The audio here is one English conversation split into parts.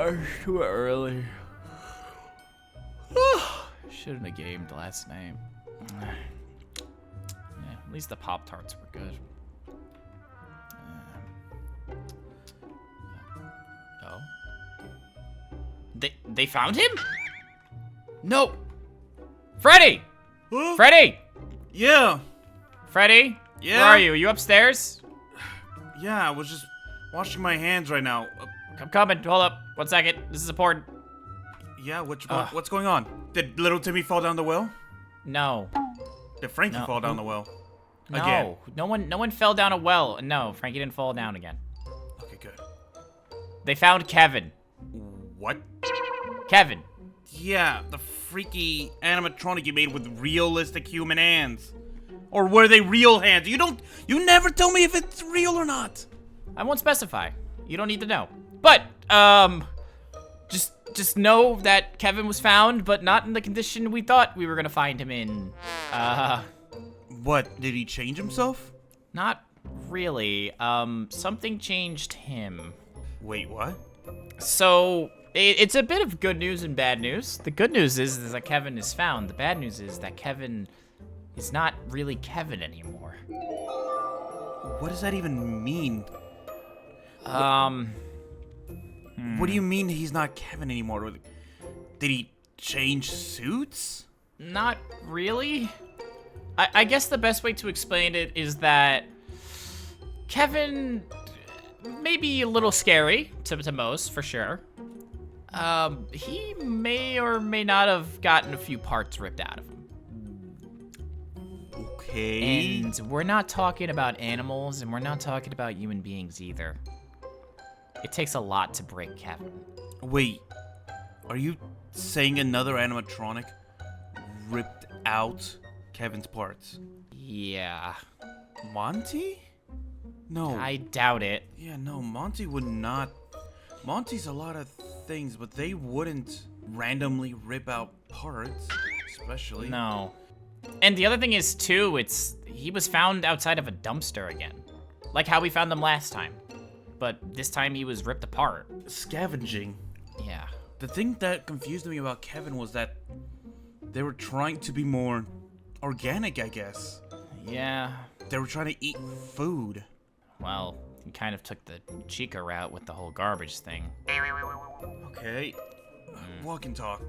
It's too early. Shouldn't have gamed last night. Yeah, at least the Pop-Tarts were good. Oh. They found him? No. Freddy! Huh? Freddy! Yeah. Freddy? Yeah? Where are you? Are you upstairs? Yeah, I was just washing my hands right now. I'm coming. Hold up. 1 second. This is important. Yeah, what's going on? Did little Timmy fall down the well? No. Did Frankie No. fall down the well? No. Again? No one fell down a well. No, Frankie didn't fall down again. Okay, good. They found Kevin. What? Kevin. Yeah, the freaky animatronic you made with realistic human hands. Or were they real hands? You never tell me if it's real or not. I won't specify. You don't need to know. But, just know that Kevin was found, but not in the condition we thought we were gonna find him in. What, did he change himself? Not really. Something changed him. Wait, what? So, it's a bit of good news and bad news. The good news is that Kevin is found. The bad news is that Kevin is not really Kevin anymore. What does that even mean? What do you mean he's not Kevin anymore? Did he change suits? Not really. I guess the best way to explain it is that Kevin may be a little scary to most, for sure. He may or may not have gotten a few parts ripped out of him. Okay. And we're not talking about animals, and we're not talking about human beings either. It takes a lot to break Kevin. Wait, are you saying another animatronic ripped out Kevin's parts? Yeah. Monty? No. I doubt it. Yeah, no, Monty would not. Monty's a lot of things, but they wouldn't randomly rip out parts, especially. No. And the other thing is, too, he was found outside of a dumpster again. Like how we found him last time. But this time he was ripped apart. Scavenging. Yeah. The thing that confused me about Kevin was that they were trying to be more organic, I guess. Yeah. They were trying to eat food. Well, he kind of took the Chica route with the whole garbage thing. Okay. Walk and talk.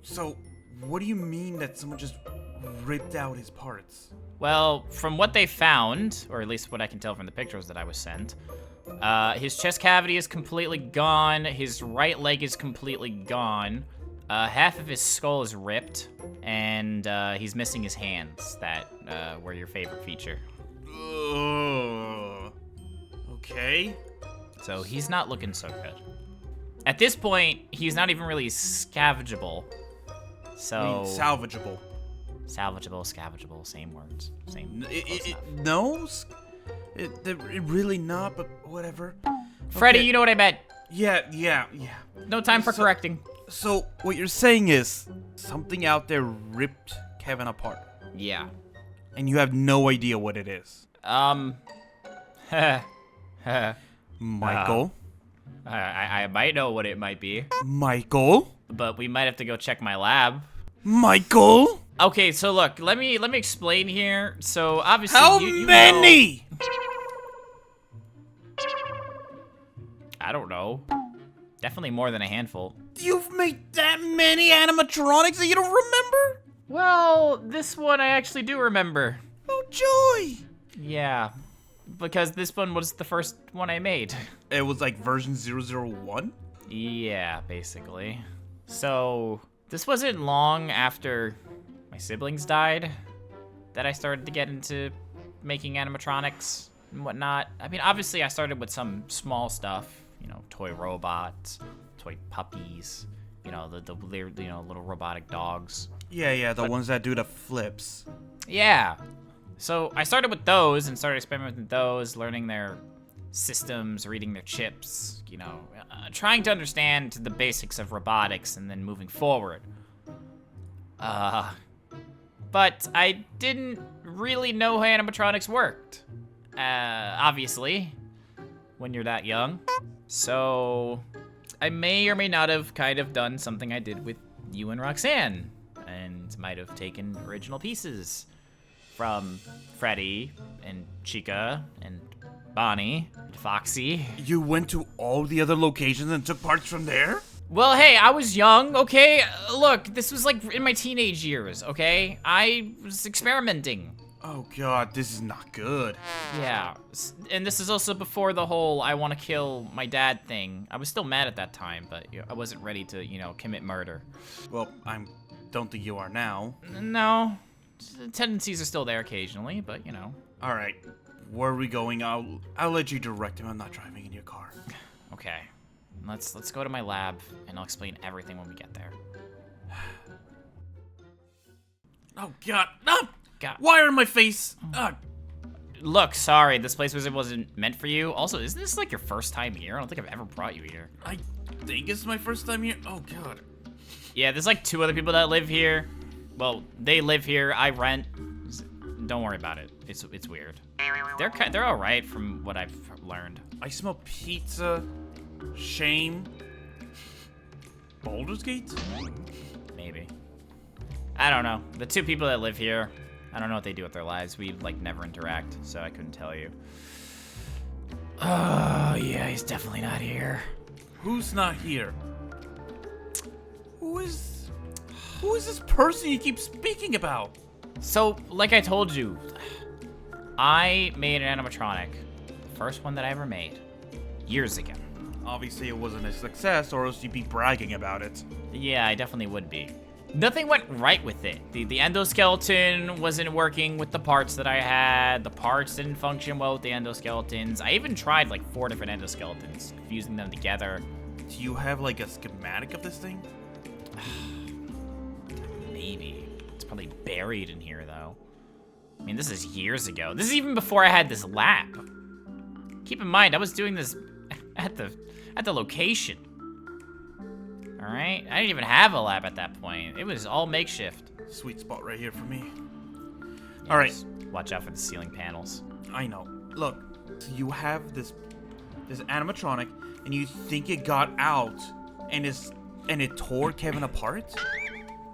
So, what do you mean that someone just ripped out his parts? Well, from what they found, or at least what I can tell from the pictures that I was sent, his chest cavity is completely gone. His right leg is completely gone. Half of his skull is ripped, and he's missing his hands that were your favorite feature. Okay. So he's not looking so good. At this point, he's not even really scavengeable. So I mean, salvageable. Salvageable, scavengeable, same words. Same. No? Really not, but whatever. Freddy, Okay. you know what I meant. Yeah. No time for correcting. So, what you're saying is, something out there ripped Kevin apart. Yeah. And you have no idea what it is. Michael? I might know what it might be, Michael? but we might have to go check my lab. Michael? Okay, so look, let me explain here. So obviously, How you many? know- I don't know. Definitely more than a handful. You've made that many animatronics that you don't remember? Well, this one I actually do remember. Oh, joy! Yeah, because this one was the first one I made. It was like version 001? Yeah, basically. So, this wasn't long after my siblings died that I started to get into making animatronics and whatnot. I mean, obviously I started with some small stuff, you know, toy robots, toy puppies, you know, the weird, you know, little robotic dogs. Yeah, the ones that do the flips. Yeah. So I started with those and started experimenting with those, learning their systems, reading their chips, you know, trying to understand the basics of robotics and then moving forward. But I didn't really know how animatronics worked. Obviously, when you're that young. So I may or may not have kind of done something I did with you and Roxanne, and might have taken original pieces from Freddy and Chica and Bonnie and Foxy. You went to all the other locations and took parts from there? Well, hey, I was young, okay? Look, this was like in my teenage years, okay? I was experimenting. Oh god, this is not good. Yeah, and this is also before the whole I want to kill my dad thing. I was still mad at that time, but I wasn't ready to, commit murder. Well, don't think you are now. No, tendencies are still there occasionally, but All right, where are we going? I'll let you direct him. I'm not driving in your car. Okay, let's go to my lab, and I'll explain everything when we get there. Oh god, no! God. Wire in my face! Look, sorry, this place wasn't meant for you. Also, isn't this like your first time here? I don't think I've ever brought you here. I think it's my first time here. Oh god. Yeah, there's like 2 other people that live here. Well, they live here. I rent. Don't worry about it. It's weird. They're all right from what I've learned. I smell pizza, shame, Baldur's Gate? Maybe. I don't know. The 2 people that live here, I don't know what they do with their lives. We like never interact, so I couldn't tell you. Oh, yeah, he's definitely not here. Who's not here? Who is this person you keep speaking about? So, like I told you, I made an animatronic. The first one that I ever made. Years ago. Obviously it wasn't a success, or else you'd be bragging about it. Yeah, I definitely would be. Nothing went right with it. The endoskeleton wasn't working with the parts that I had. The parts didn't function well with the endoskeletons. I even tried like 4 different endoskeletons, fusing them together. Do you have like a schematic of this thing? Maybe. It's probably buried in here though. I mean, this is years ago. This is even before I had this lab. Keep in mind, I was doing this at the location. All right, I didn't even have a lab at that point. It was all makeshift. Sweet spot right here for me. Yeah, all right. Watch out for the ceiling panels. I know. Look, you have this animatronic, and you think it got out, and it tore Kevin apart?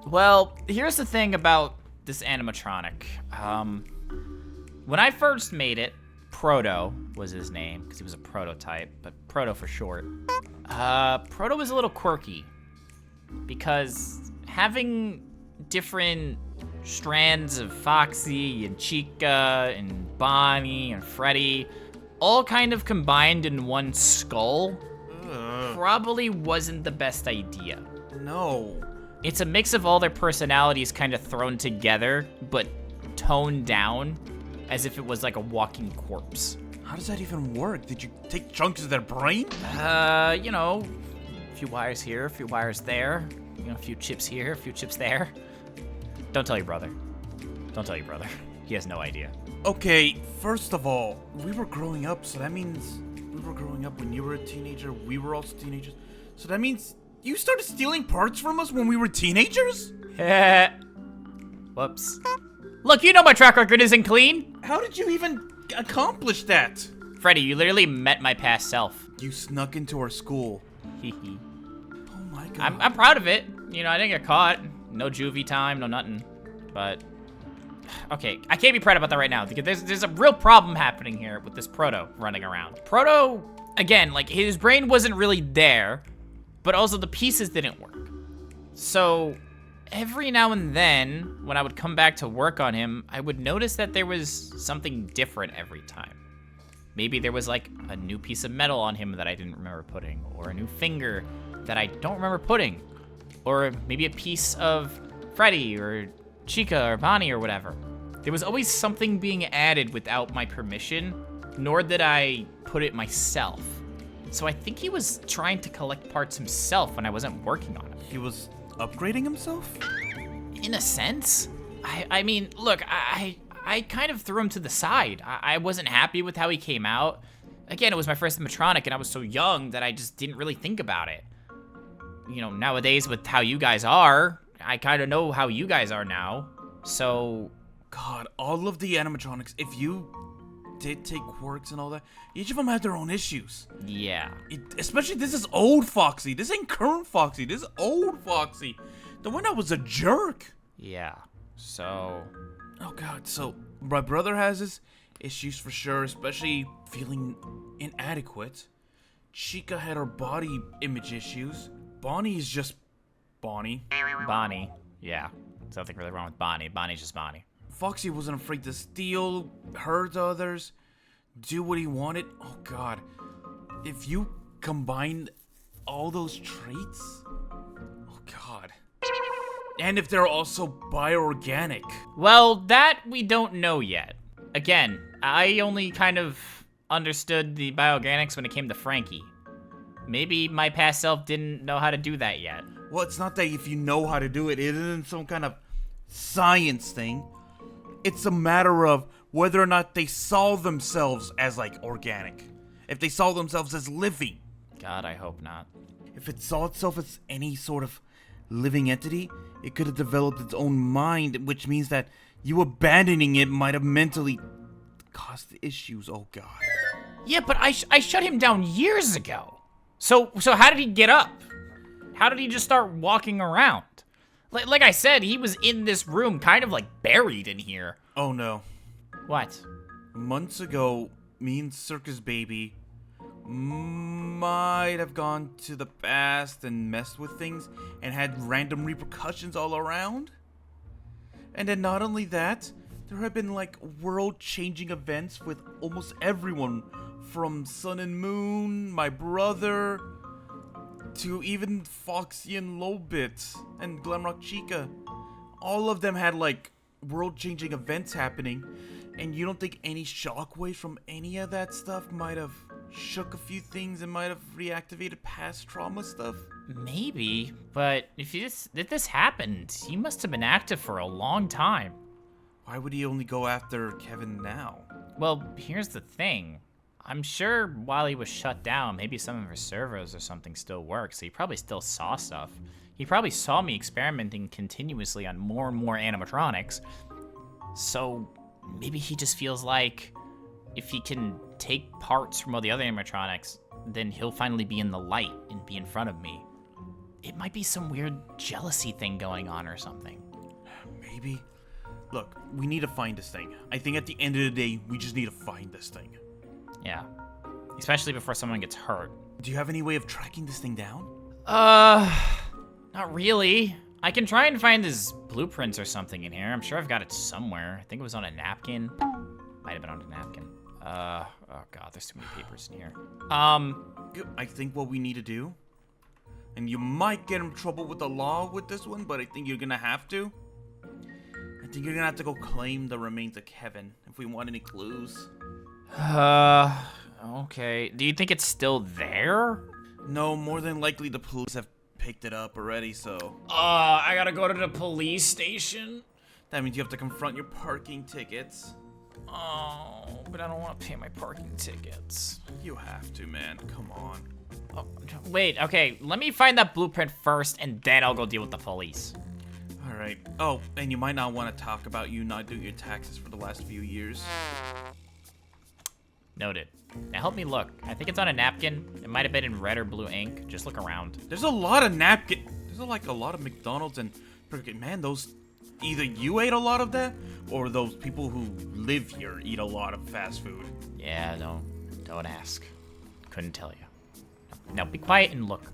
Well, here's the thing about this animatronic. When I first made it, Proto was his name, because he was a prototype, but Proto for short. Proto was a little quirky, because having different strands of Foxy and Chica and Bonnie and Freddy all kind of combined in one skull probably wasn't the best idea. No. It's a mix of all their personalities kind of thrown together, but toned down as if it was like a walking corpse. How does that even work? Did you take chunks of their brain? A few wires here, a few wires there, a few chips here, a few chips there. Don't tell your brother. Don't tell your brother. He has no idea. Okay, first of all, we were growing up, so that means we were growing up when you were a teenager, we were also teenagers. So that means you started stealing parts from us when we were teenagers? Whoops. Look, you know my track record isn't clean. How did you even accomplish that? Freddy, you literally met my past self. You snuck into our school. Hee. Oh my god. I'm proud of it. I didn't get caught. No juvie time, no nothing. But, okay, I can't be proud about that right now because there's a real problem happening here with this Proto running around. Proto, again, like his brain wasn't really there, but also the pieces didn't work. So every now and then, when I would come back to work on him, I would notice that there was something different every time. Maybe there was like a new piece of metal on him that I didn't remember putting, or a new finger that I don't remember putting, or maybe a piece of Freddy or Chica or Bonnie or whatever. There was always something being added without my permission, nor did I put it myself. So I think he was trying to collect parts himself when I wasn't working on him. He was upgrading himself? In a sense. I mean, look, I kind of threw him to the side. I wasn't happy with how he came out. Again, it was my first animatronic, and I was so young that I just didn't really think about it. Nowadays with how you guys are, I kind of know how you guys are now. So, God, all of the animatronics, if you did take quirks and all that, each of them had their own issues. Yeah. Especially this is old Foxy. This ain't current Foxy. This is old Foxy. The one that was a jerk. Yeah. So... Oh god, so my brother has his issues for sure, especially feeling inadequate. Chica had her body image issues. Bonnie is just Bonnie. Bonnie. Yeah. There's nothing really wrong with Bonnie. Bonnie's just Bonnie. Foxy wasn't afraid to steal, hurt others, do what he wanted. Oh god. If you combine all those traits, oh god. And if they're also bioorganic. Well, that we don't know yet. Again, I only kind of understood the bioorganics when it came to Frankie. Maybe my past self didn't know how to do that yet. Well, it's not that if you know how to do it, it isn't some kind of science thing. It's a matter of whether or not they saw themselves as, like, organic. If they saw themselves as living. God, I hope not. If it saw itself as any sort of living entity, it could have developed its own mind, which means that you abandoning it might have mentally caused issues. Oh god. Yeah, but I shut him down years ago. So how did he get up? How did he just start walking around? Like I said, he was in this room, kind of like buried in here. Oh no. What? Months ago, me and Circus Baby might have gone to the past and messed with things and had random repercussions all around. And then not only that, there have been like world-changing events with almost everyone, from Sun and Moon, my brother, to even Foxy and Lobit and Glamrock Chica. All of them had like world-changing events happening, and you don't think any shockwaves from any of that stuff might have shook a few things and might have reactivated past trauma stuff? Maybe, but if this happened, he must have been active for a long time. Why would he only go after Kevin now? Well, here's the thing. I'm sure while he was shut down, maybe some of his servers or something still work, so he probably still saw stuff. He probably saw me experimenting continuously on more and more animatronics. So maybe he just feels like if he can take parts from all the other animatronics, then he'll finally be in the light and be in front of me. It might be some weird jealousy thing going on or something. Maybe. Look, we need to find this thing. I think at the end of the day, we just need to find this thing. Yeah. Especially before someone gets hurt. Do you have any way of tracking this thing down? Not really. I can try and find his blueprints or something in here. I'm sure I've got it somewhere. I think it was on a napkin. Might have been on a napkin. Oh god, there's too many papers in here. I think what we need to do, and you might get in trouble with the law with this one, but I think you're gonna have to. I think you're gonna have to go claim the remains of Kevin if we want any clues. Okay. Do you think it's still there? No, more than likely the police have picked it up already, so... I gotta go to the police station? That means you have to confront your parking tickets. Oh, but I don't want to pay my parking tickets. You have to, man. Come on. Oh, wait, okay. Let me find that blueprint first, and then I'll go deal with the police. Alright. Oh, and you might not want to talk about you not doing your taxes for the last few years. Noted. Now help me look. I think it's on a napkin. It might have been in red or blue ink. Just look around. There's a lot of napkin. There's like a lot of McDonald's and man, those either you ate a lot of that or those people who live here eat a lot of fast food. Yeah, don't ask. Couldn't tell you. Now be quiet and look.